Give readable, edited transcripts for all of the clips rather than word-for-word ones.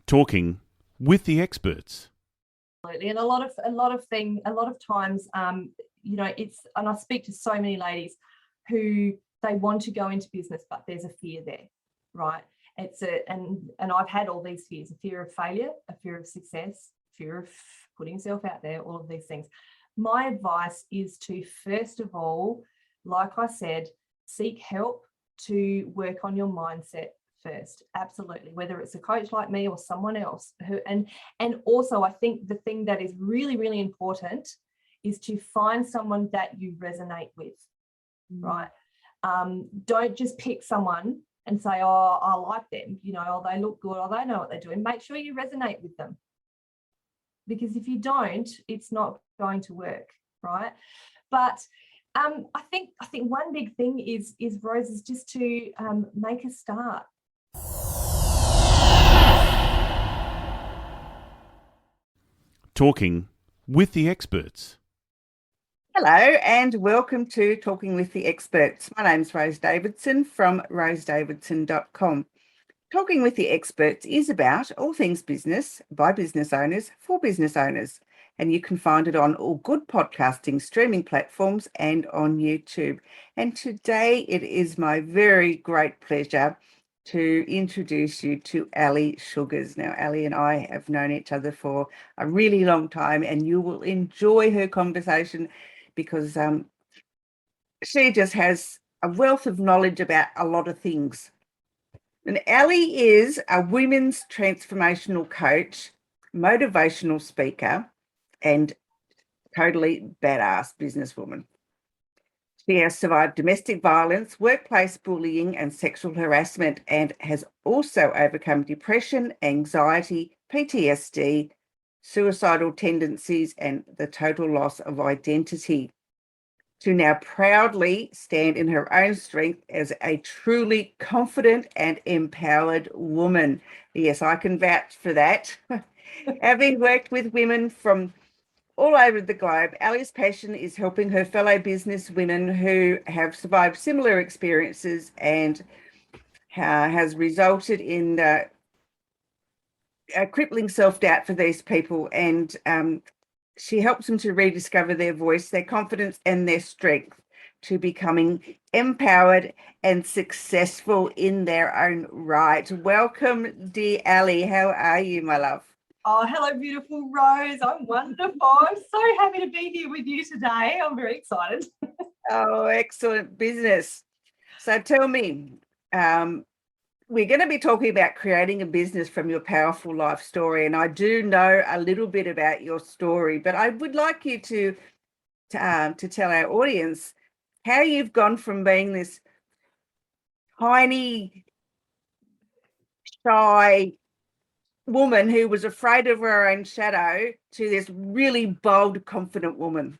Talking with the experts. Absolutely. And a lot of times, and I speak to so many ladies who they want to go into business, but there's a fear there, right? And I've had all these fears: a fear of failure, a fear of success, fear of putting yourself out there, all of these things. My advice is to, first of all, like I said, seek help to work on your mindset first. Absolutely. Whether it's a coach like me or someone else and also, I think the thing that is really, really important is to find someone that you resonate with, right? Don't just pick someone and say, oh, I like them, or they look good, or they know what they're doing. Make sure you resonate with them. Because if you don't, it's not going to work, right? But I think one big thing is Rose, is just to make a start. Talking with the experts. Hello and welcome to Talking with the Experts. My name's Rose Davidson from rosedavidson.com. Talking with the Experts is about all things business by business owners for business owners, and you can find it on all good podcasting streaming platforms and on YouTube. And today it is my very great pleasure to introduce you to Ali Sugars. Now, Ali and I have known each other for a really long time, and you will enjoy her conversation because she just has a wealth of knowledge about a lot of things. And Ali is a women's transformational coach, motivational speaker, and totally badass businesswoman. She has survived domestic violence, workplace bullying, and sexual harassment, and has also overcome depression, anxiety, PTSD, suicidal tendencies, and the total loss of identity, to now proudly stand in her own strength as a truly confident and empowered woman. Yes, I can vouch for that. Having worked with women from all over the globe, Ali's passion is helping her fellow business women who have survived similar experiences, and has resulted in crippling self-doubt for these people. And she helps them to rediscover their voice, their confidence, and their strength to becoming empowered and successful in their own right. Welcome, dear Ali. How are you, my love? Oh, hello, beautiful Rose. I'm wonderful. I'm so happy to be here with you today. I'm very excited. Oh, excellent business. So tell me, we're going to be talking about creating a business from your powerful life story. And I do know a little bit about your story, but I would like you to tell our audience how you've gone from being this tiny, shy woman who was afraid of her own shadow to this really bold, confident woman.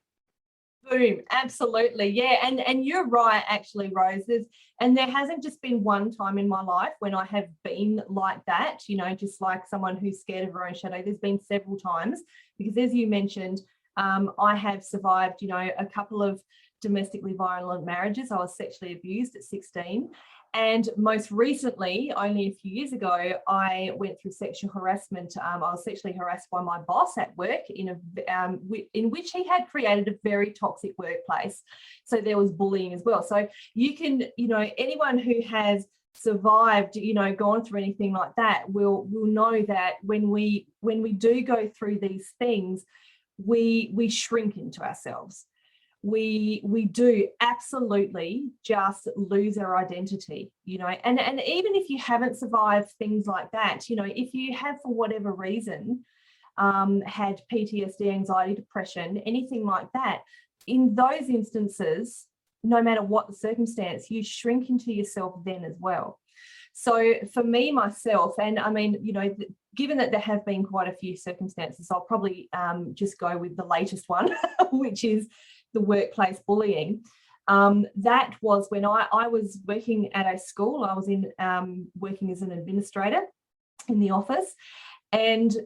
Boom, absolutely. Yeah, and you're right, actually, Rose. There hasn't just been one time in my life when I have been like that, just like someone who's scared of her own shadow. There's been several times, because as you mentioned, I have survived, a couple of domestically violent marriages. I was sexually abused at 16. And most recently, only a few years ago, I went through sexual harassment. I was sexually harassed by my boss at work in which he had created a very toxic workplace. So there was bullying as well. So you can, anyone who has survived, gone through anything like that will know that when we do go through these things, we shrink into ourselves. We do absolutely just lose our identity, and even if you haven't survived things like that, if you have, for whatever reason, had PTSD, anxiety, depression, anything like that, in those instances, no matter what the circumstance, you shrink into yourself then as well. So for me, myself, and I mean, given that there have been quite a few circumstances, I'll probably just go with the latest one, which is the workplace bullying. That was when I was working at a school. I was working as an administrator in the office. And,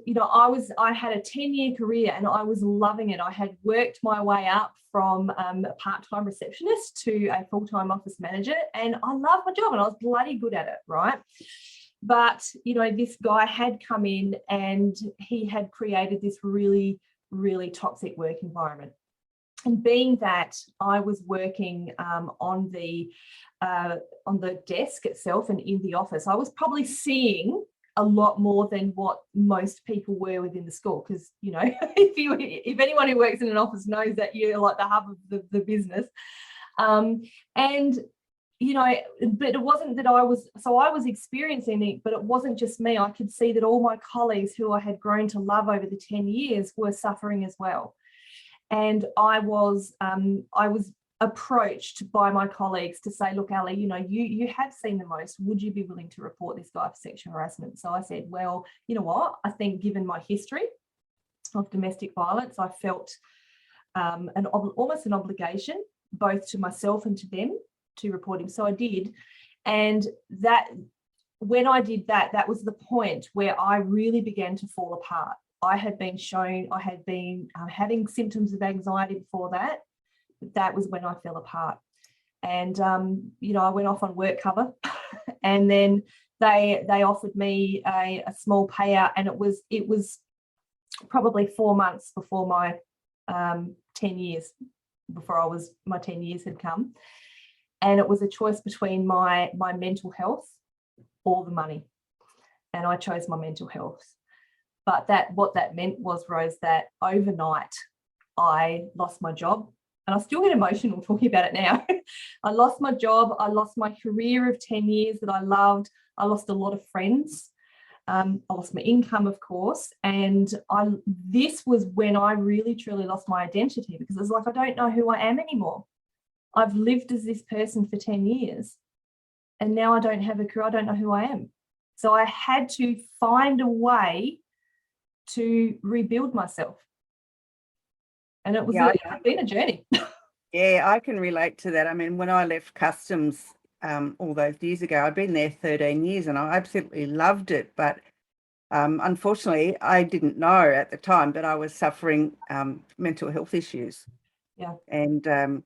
I had a 10-year career and I was loving it. I had worked my way up from a part-time receptionist to a full-time office manager, and I loved my job and I was bloody good at it, right? But, you know, this guy had come in and he had created this really, really toxic work environment. And being that I was working on the desk itself and in the office, I was probably seeing a lot more than what most people were within the school. Because, you know, if anyone who works in an office knows that you're like the hub of the business. And you know, but it wasn't that I was experiencing it, but it wasn't just me. I could see that all my colleagues who I had grown to love over the 10 years were suffering as well. And I was approached by my colleagues to say, look, Ali, you know, you have seen the most. Would you be willing to report this guy for sexual harassment? So I said, well, you know what? I think given my history of domestic violence, I felt almost an obligation both to myself and to them to report him. So I did. And that when I did that, that was the point where I really began to fall apart. I had been having symptoms of anxiety before that, but that was when I fell apart. And, you know, I went off on work cover and then they offered me a small payout, and it was probably 4 months before my 10 years had come. And it was a choice between my mental health or the money. And I chose my mental health. But what that meant was, Rose, that overnight I lost my job. And I still get emotional talking about it now. I lost my job. I lost my career of 10 years that I loved. I lost a lot of friends. I lost my income, of course. And this was when I really, truly lost my identity, because it's like, I don't know who I am anymore. I've lived as this person for 10 years and now I don't have a career. I don't know who I am. So I had to find a way to rebuild myself. And it's been a journey. Yeah, I can relate to that. I mean, when I left customs all those years ago, I'd been there 13 years and I absolutely loved it. But unfortunately, I didn't know at the time, but I was suffering mental health issues. Yeah. And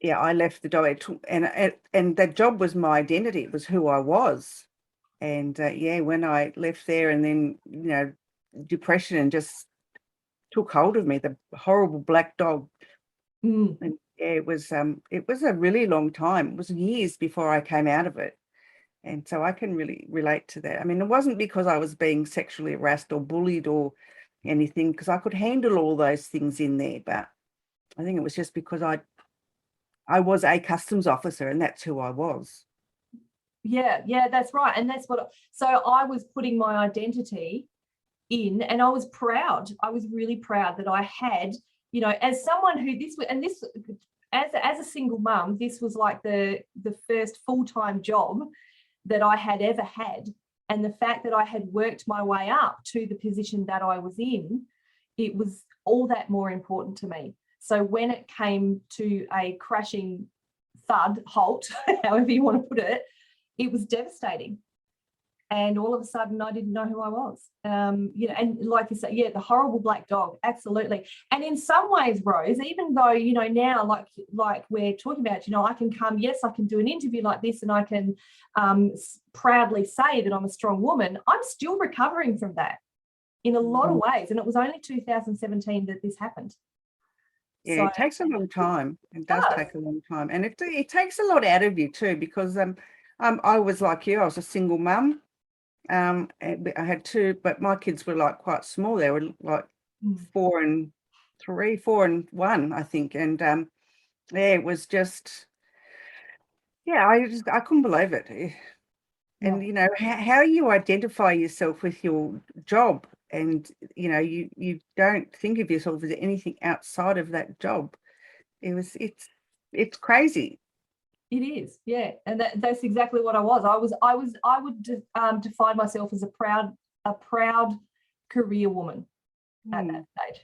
I left the job, and that job was my identity. It was who I was. And when I left there, and then, you know, depression just took hold of me, the horrible black dog. And it was a really long time. It was years before I came out of it. And so I can really relate to that. I mean, it wasn't because I was being sexually harassed or bullied or anything, because I could handle all those things in there. But I think it was just because I was a customs officer and that's who I was. Yeah, that's right. And that's so I was putting my identity in, and I was proud. I was really proud that I had, you know, as someone who as a single mum, this was like the first full-time job that I had ever had. And the fact that I had worked my way up to the position that I was in, it was all that more important to me. So when it came to a crashing thud, halt, however you want to put it, it was devastating. And all of a sudden, I didn't know who I was. You know, and like you say, yeah, the horrible black dog, absolutely. And in some ways, Rose, even though, you know, now, like we're talking about, you know, I can do an interview like this, and I can proudly say that I'm a strong woman. I'm still recovering from that in a lot of ways. And it was only 2017 that this happened. Yeah, So, it takes a long time. It does take a long time. And it takes a lot out of you too, because I was like you, I was a single mum. And I had two, but my kids were like quite small. They were like 4 and 1, I think. And it was just, I couldn't believe it. And, you know, how you identify yourself with your job, and, you know, you don't think of yourself as anything outside of that job. It's crazy. it is, yeah, and that's exactly what I was. I would define myself as a proud career woman at that stage.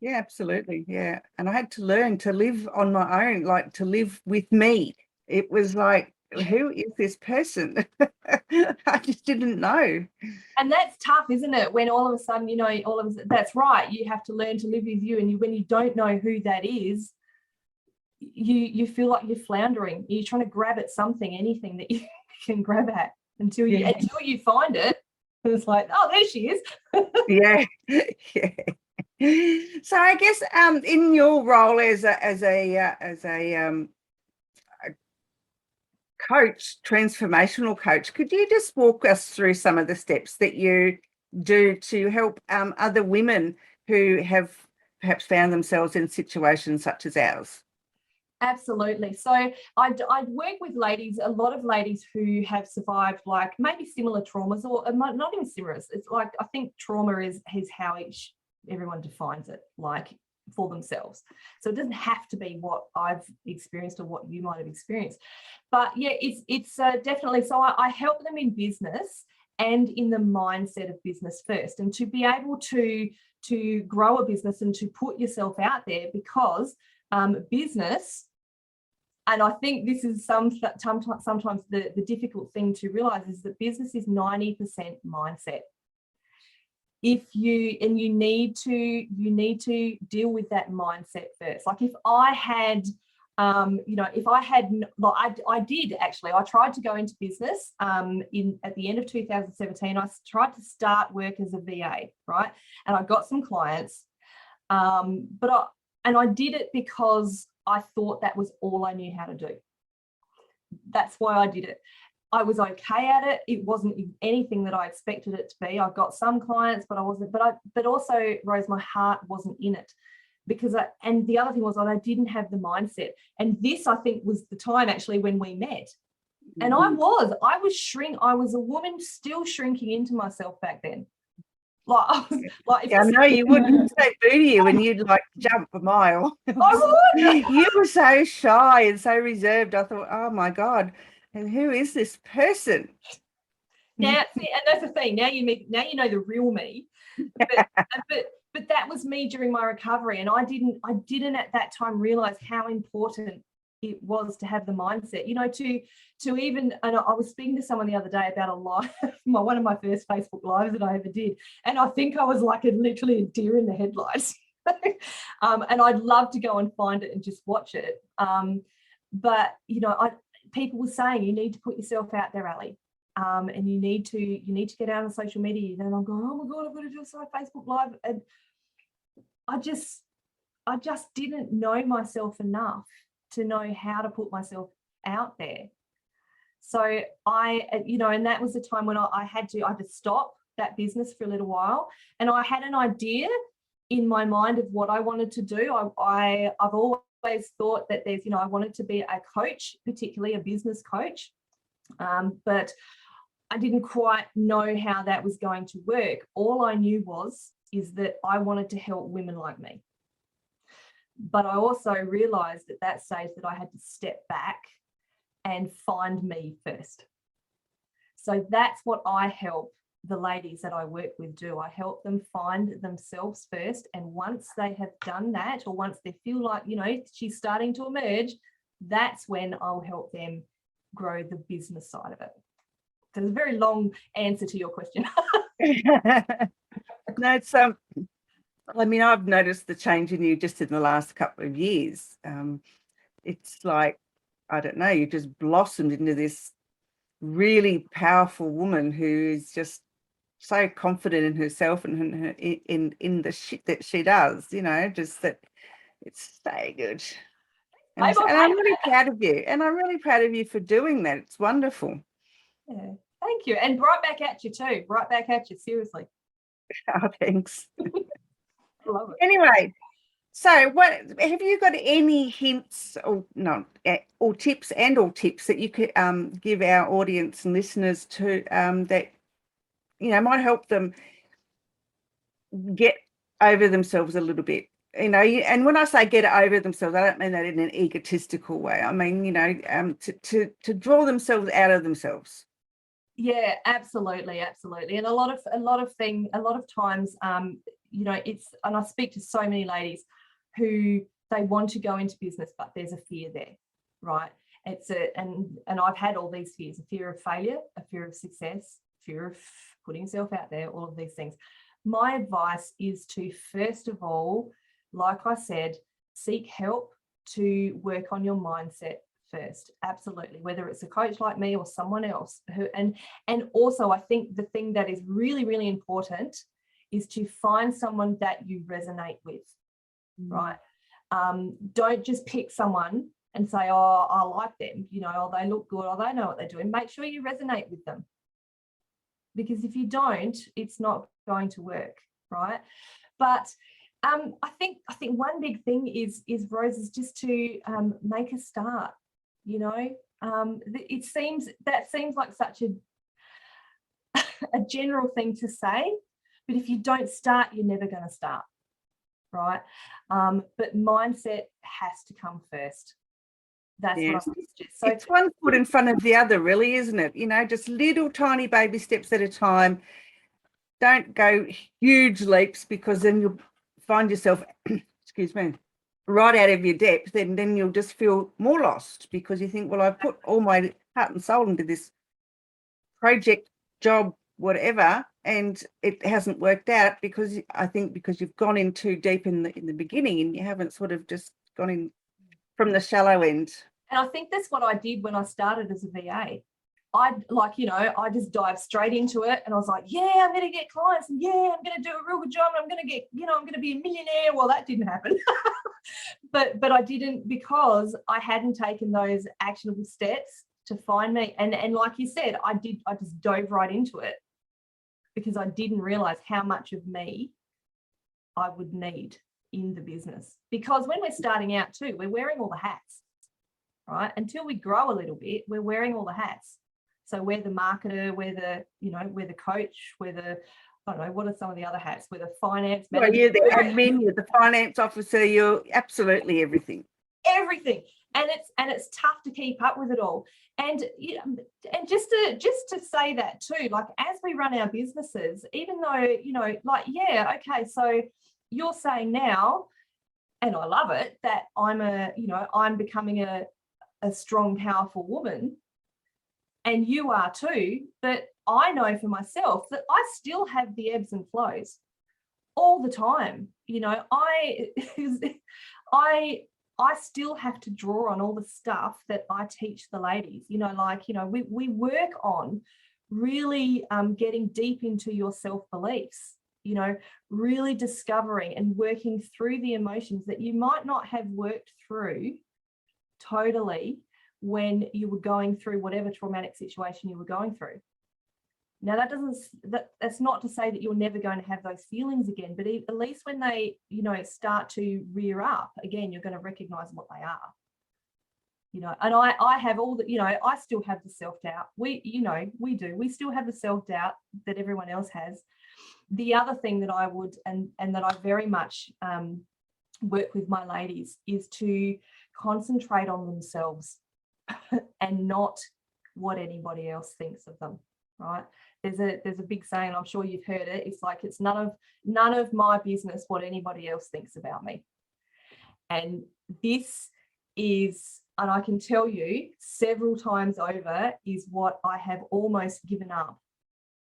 Yeah, absolutely, yeah. And I had to learn to live on my own, like to live with me. It was like, who is this person? I just didn't know. And that's tough, isn't it? When all of a sudden, you know, that's right. You have to learn to live with you, and when you don't know who that is, you feel like you're floundering. You're trying to grab at anything that you can grab at. until you Yeah. until you find it. And it's like, oh, there she is. Yeah. Yeah. So I guess in your role as a coach, transformational coach, could you just walk us through some of the steps that you do to help other women who have perhaps found themselves in situations such as ours? Absolutely. So I work with ladies, a lot of ladies who have survived like maybe similar traumas, or not even similar. It's like, I think trauma is how everyone defines it, like for themselves. So it doesn't have to be what I've experienced or what you might have experienced. But yeah, it's definitely. So I help them in business and in the mindset of business first, and to be able to grow a business and to put yourself out there, because business. And I think this is sometimes the difficult thing to realize is that business is 90% mindset. You need to deal with that mindset first. Like if I had, I did actually, I tried to go into business at the end of 2017. I tried to start work as a VA, right? And I got some clients, but I did it because I thought that was all I knew how to do. That's why I did it. I was okay at it. It wasn't anything that I expected it to be. I got some clients, but I wasn't. But also, Rose, my heart wasn't in it, because and the other thing was that I didn't have the mindset. And this, I think, was the time actually when we met. And I was a woman still shrinking into myself back then. I know you wouldn't say boo to you when you'd like jump a mile. I would. You were so shy and so reserved. I thought, oh my God, and who is this person? Now, see, and that's the thing. Now you know the real me. But that was me during my recovery, and I didn't at that time realize how important it was to have the mindset, to even, and I was speaking to someone the other day about a live, one of my first Facebook lives that I ever did. And I think I was like literally a deer in the headlights. And I'd love to go and find it and just watch it. But, people were saying, you need to put yourself out there, Ali. And you need to get out on social media. And I'm going, oh my God, I've got to do a Facebook live. And I just didn't know myself enough to know how to put myself out there. So and that was the time when I had to stop that business for a little while. And I had an idea in my mind of what I wanted to do. I've always thought that I wanted to be a coach, particularly a business coach. But I didn't quite know how that was going to work. All I knew is that I wanted to help women like me. But I also realized at that stage that I had to step back and find me first. So that's what I help the ladies that I work with do. I help them find themselves first. And once they have done that, or once they feel like, she's starting to emerge, that's when I'll help them grow the business side of it. So it's a very long answer to your question. No, it's I've noticed the change in you just in the last couple of years. It's like, I don't know, you just blossomed into this really powerful woman who is just so confident in herself and in the shit that she does, just that it's so good. And I'm really proud of you. And I'm really proud of you for doing that. It's wonderful. Yeah, thank you. And right back at you too. Right back at you, seriously. Oh, thanks. I love it. Anyway, so what have you got any hints or tips that you could give our audience and listeners to that might help them get over themselves a little bit? And when I say get over themselves, I don't mean that in an egotistical way. I mean, to draw themselves out of themselves. Yeah, absolutely. And a lot of times, it's, and I speak to so many ladies who they want to go into business, but there's a fear there, right? And I've had all these fears: a fear of failure, a fear of success, fear of putting yourself out there, all of these things. My advice is to, first of all, like I said, seek help to work on your mindset first. Absolutely. Whether it's a coach like me or someone else who, and also I think the thing that is really, really important is to find someone that you resonate with, right? Don't just pick someone and say, oh, I like them, you know, or they look good, or they know what they're doing. Make sure you resonate with them. Because if you don't, it's not going to work, right? But I think one big thing is Rose, is just to make a start. You know, it seems like such a general thing to say, but if you don't start, you're never going to start, right? But mindset has to come first. That's what I would suggest. So it's one foot in front of the other, really, isn't it? You know, just little tiny baby steps at a time. Don't go huge leaps, because then you'll find yourself, excuse me, right out of your depth, and then you'll just feel more lost, because you think, well, I've put all my heart and soul into this project, job, whatever, and it hasn't worked out because you've gone in too deep in the beginning, and you haven't sort of just gone in from the shallow end. And I think that's what I did when I started as a VA. I just dived straight into it, and I was like, yeah, I'm going to get clients, and yeah, I'm going to do a real good job, and I'm going to get, I'm going to be a millionaire. Well, that didn't happen. but I didn't, because I hadn't taken those actionable steps to find me. And like you said, I just dove right into it, because I didn't realize how much of me I would need in the business. Because when we're starting out too, we're wearing all the hats, right? Until we grow a little bit, we're wearing all the hats. So we're the marketer, we're the coach, we're the, I don't know, what are some of the other hats? We're the finance manager. Well, you're the admin, you're the finance officer, you're absolutely everything. Everything. And it's tough to keep up with it all. And and just to say that too, like, as we run our businesses, even though, okay, so you're saying now, and I love it, that I'm becoming a strong, powerful woman, and you are too, but I know for myself that I still have the ebbs and flows all the time. I still have to draw on all the stuff that I teach the ladies, we work on really getting deep into your self-beliefs, really discovering and working through the emotions that you might not have worked through totally when you were going through whatever traumatic situation you were going through. Now, that's not to say that you're never going to have those feelings again, but at least when they, start to rear up again, you're going to recognize what they are. And I have all the, I still have the self-doubt. We do. We still have the self-doubt that everyone else has. The other thing that I would, and that I very much work with my ladies, is to concentrate on themselves and not what anybody else thinks of them, right? There's a big saying, I'm sure you've heard it. It's like, it's none of my business what anybody else thinks about me. And this is, and I can tell you several times over, is what I have almost given up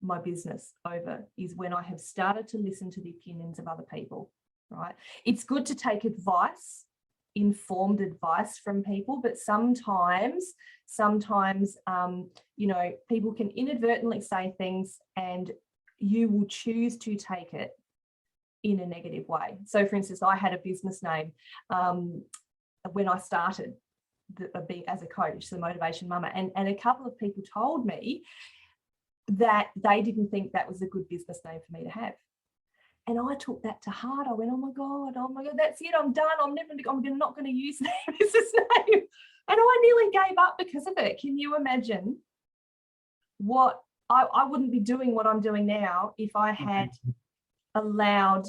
my business over, is when I have started to listen to the opinions of other people, right? It's good to take advice, informed advice from people, but sometimes people can inadvertently say things, and you will choose to take it in a negative way. So for instance, I had a business name when I started as a coach, the Motivation Mama, and a couple of people told me that they didn't think that was a good business name for me to have. And I took that to heart. I went, oh my God, that's it. I'm done. I'm not going to use that business name. And I nearly gave up because of it. Can you imagine what I wouldn't be doing what I'm doing now if I had allowed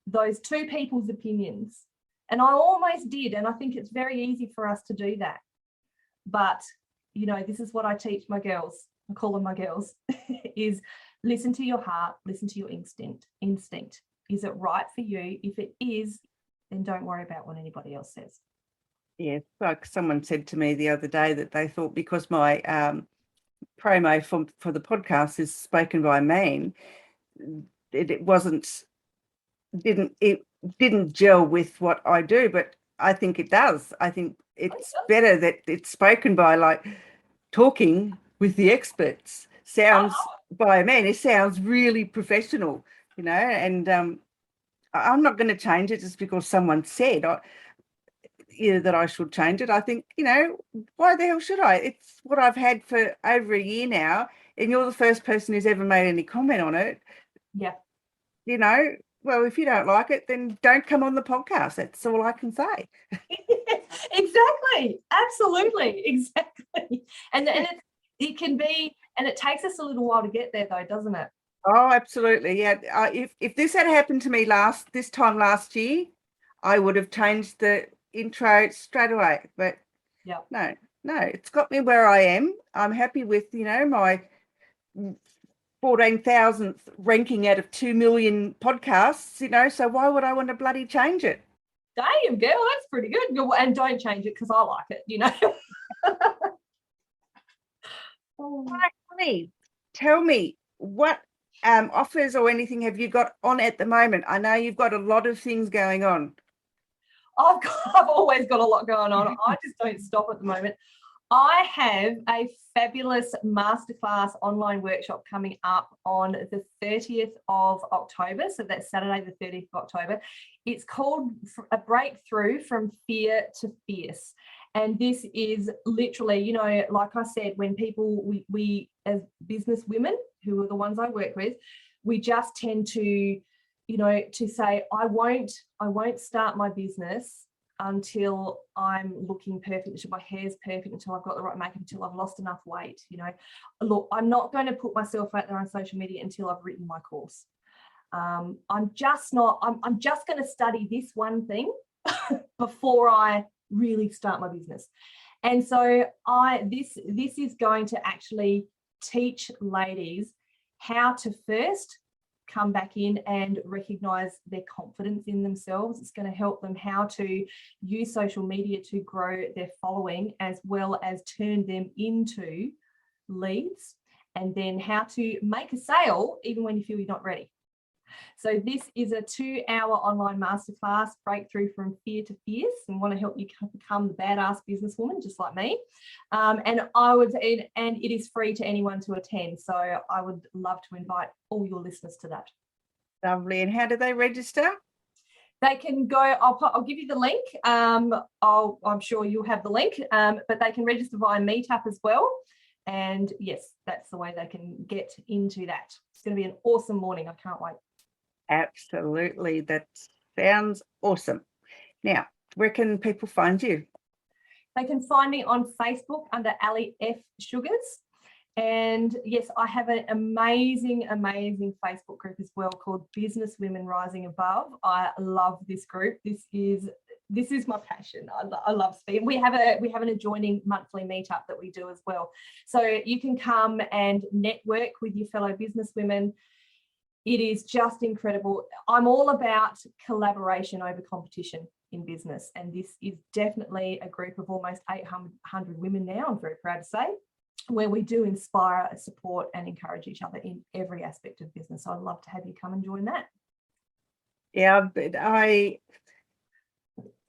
those two people's opinions. And I almost did. And I think it's very easy for us to do that. But, this is what I teach my girls. I call them my girls, is listen to your heart, listen to your instinct. Is it right for you? If it is, then don't worry about what anybody else says. Yeah, like someone said to me the other day that they thought, because my promo for the podcast is spoken by a man, it didn't gel with what I do, but I think it does. I think it's better that it's spoken by, like, talking with the experts sounds by a man. It sounds really professional, and I'm not going to change it just because someone said that I should change it. I think, why the hell should I? It's what I've had for over a year now, and you're the first person who's ever made any comment on it. Yeah. Well, if you don't like it, then don't come on the podcast. That's all I can say. Exactly. Absolutely. Exactly. And it can be, and it takes us a little while to get there though, doesn't it? Oh, absolutely. Yeah. If this had happened to me this time last year, I would have changed the intro straight away. But yeah, no, it's got me where I am. I'm happy with, my 14,000th ranking out of 2 million podcasts, so why would I want to bloody change it? Damn, girl, that's pretty good. And don't change it because I like it, Right, tell me, what offers or anything have you got on at the moment? I know you've got a lot of things going on. I've always got a lot going on. I just don't stop at the moment. I have a fabulous masterclass online workshop coming up on the 30th of October. So that's Saturday, the 30th of October. It's called A Breakthrough from Fear to Fierce. And this is literally, like I said, when people, we as business women, who are the ones I work with, we just tend to, to say, I won't start my business until I'm looking perfect, until my hair's perfect, until I've got the right makeup, until I've lost enough weight. Look, I'm not going to put myself out there on social media until I've written my course. I'm just going to study this one thing before I really start my business. And so this is going to actually teach ladies how to first come back in and recognize their confidence in themselves. It's going to help them how to use social media to grow their following, as well as turn them into leads, and then how to make a sale even when you feel you're not ready. So this is a 2-hour online masterclass, Breakthrough from Fear to Fierce, and want to help you become the badass businesswoman just like me. And it is free to anyone to attend. So I would love to invite all your listeners to that. Lovely. And how do they register? They can go, I'll give you the link. I'm sure you'll have the link, but they can register via Meetup as well. And yes, that's the way they can get into that. It's going to be an awesome morning. I can't wait. Absolutely. That sounds awesome. Now, where can people find you? They can find me on Facebook under Ali F. Sugars. And yes, I have an amazing, amazing Facebook group as well called Business Women Rising Above. I love this group. This is my passion. I love speaking. We have an adjoining monthly meetup that we do as well. So you can come and network with your fellow business women. It is just incredible. I'm all about collaboration over competition in business. And this is definitely a group of almost 800 women now, I'm very proud to say, where we do inspire, support and encourage each other in every aspect of business. So I'd love to have you come and join that. Yeah, but I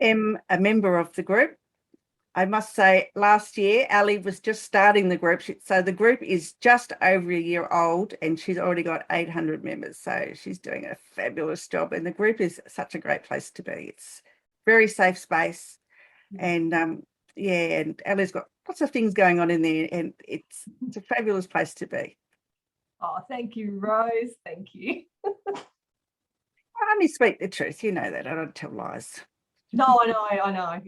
am a member of the group. I must say, last year, Ali was just starting the group. So the group is just over a year old and she's already got 800 members. So she's doing a fabulous job. And the group is such a great place to be. It's very safe space. And and Ali's got lots of things going on in there and it's a fabulous place to be. Oh, thank you, Rose. Thank you. I only speak the truth. You know that. I don't tell lies. No, I know.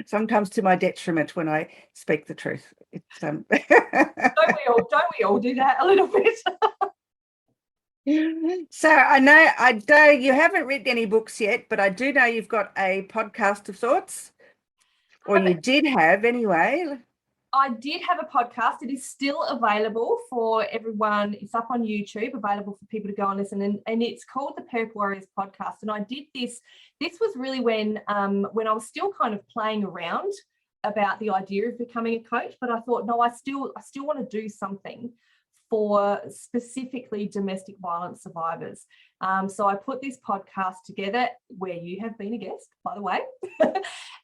Sometimes to my detriment when I speak the truth. It's Don't we all do that a little bit? So I know you haven't read any books yet, but I do know you've got a podcast of sorts, or you did have anyway. I did have a podcast. It is still available for everyone. It's up on YouTube, available for people to go and listen. And it's called the Purple Warriors Podcast. And I did this. This was really when I was still kind of playing around about the idea of becoming a coach. But I thought, no, I still want to do something for specifically domestic violence survivors. So I put this podcast together where you have been a guest, by the way.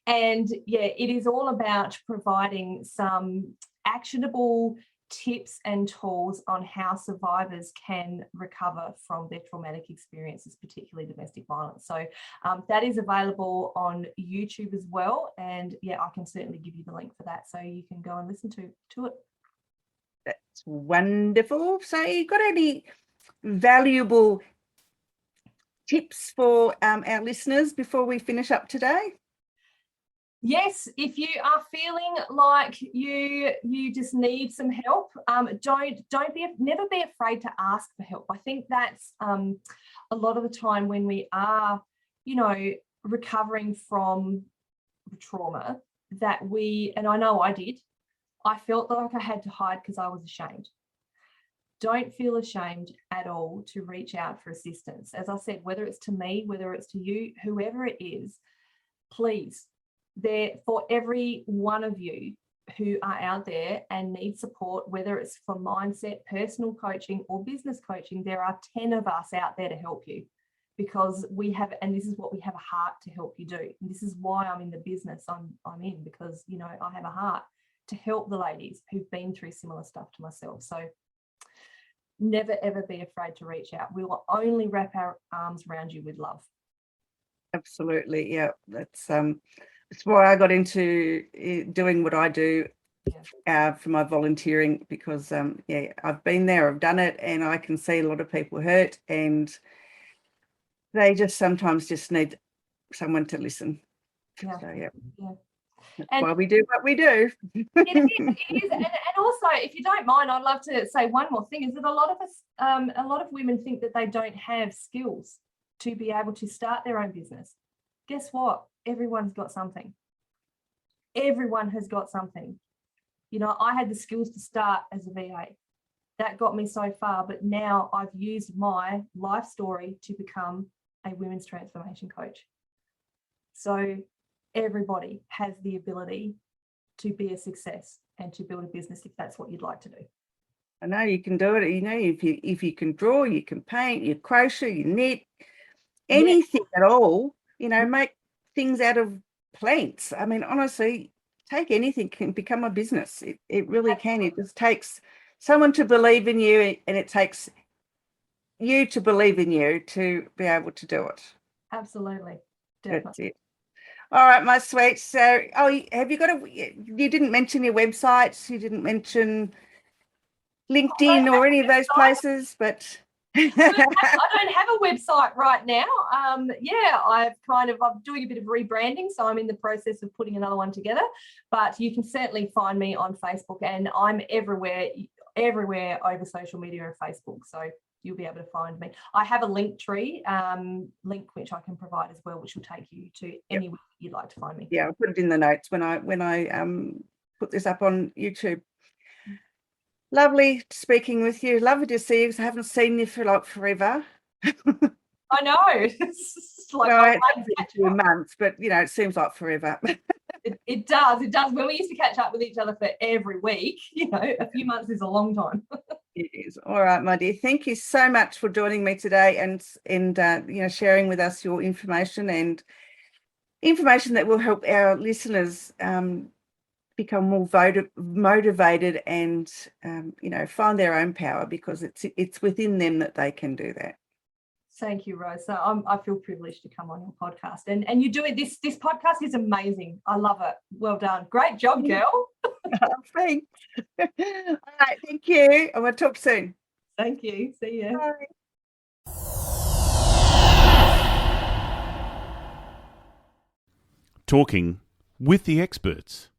And yeah, it is all about providing some actionable tips and tools on how survivors can recover from their traumatic experiences, particularly domestic violence. So that is available on YouTube as well. And yeah, I can certainly give you the link for that so you can go and listen to it. That's wonderful. So you got any valuable tips for our listeners before we finish up today? Yes, if you are feeling like you just need some help, never be afraid to ask for help. I think that's a lot of the time when we are, recovering from trauma that and I know I did, I felt like I had to hide because I was ashamed. Don't feel ashamed at all to reach out for assistance. As I said, whether it's to me, whether it's to you, whoever it is, please. There for every one of you who are out there and need support, whether it's for mindset, personal coaching or business coaching, there are 10 of us out there to help you, because we have, and this is what we have a heart to help you do. And this is why I'm in the business I'm in, because, I have a heart to help the ladies who've been through similar stuff to myself. So never, ever be afraid to reach out. We will only wrap our arms around you with love. Absolutely. Yeah. That's why I got into doing what I do for my volunteering, because I've been there, I've done it, and I can see a lot of people hurt, and they just sometimes just need someone to listen. Yeah. So yeah. That's And why we do what we do. it is. And also, if you don't mind, I'd love to say one more thing, is that a lot of us, a lot of women think that they don't have skills to be able to start their own business. Guess what? Everyone's got something. Everyone has got something. I had the skills to start as a VA. That got me so far, but now I've used my life story to become a women's transformation coach. So everybody has the ability to be a success and to build a business if that's what you'd like to do. I know you can do it. If you can draw, you can paint, you crochet, you knit, anything at all. Make things out of plants. I mean, honestly, take anything, can become a business. It really can. It just takes someone to believe in you, and it takes you to believe in you to be able to do it. Absolutely. Definitely. That's it. All right, my sweet. So, have you got you didn't mention your websites, you didn't mention LinkedIn or any of those places, but I don't have a website right now. I'm doing a bit of rebranding, so I'm in the process of putting another one together. But you can certainly find me on Facebook, and I'm everywhere over social media and Facebook. So you'll be able to find me. I have a Linktree link which I can provide as well, which will take you to anywhere you'd like to find me. Yeah, I'll put it in the notes when I put this up on YouTube. Lovely speaking with you. Lovely to see you, because I haven't seen you for like forever. I know. It's like it's been 2 months, but it seems like forever. It does. When we used to catch up with each other for every week, a few months is a long time. It is. All right, my dear. Thank you so much for joining me today and sharing with us your information that will help our listeners become more motivated and find their own power, because it's within them that they can do that. Thank you, Rose. So I feel privileged to come on your podcast, and you do it. This podcast is amazing. I love it. Well done. Great job, girl. Thanks. All right, thank you. I will talk soon. Thank you. See you. Bye. Talking with the experts.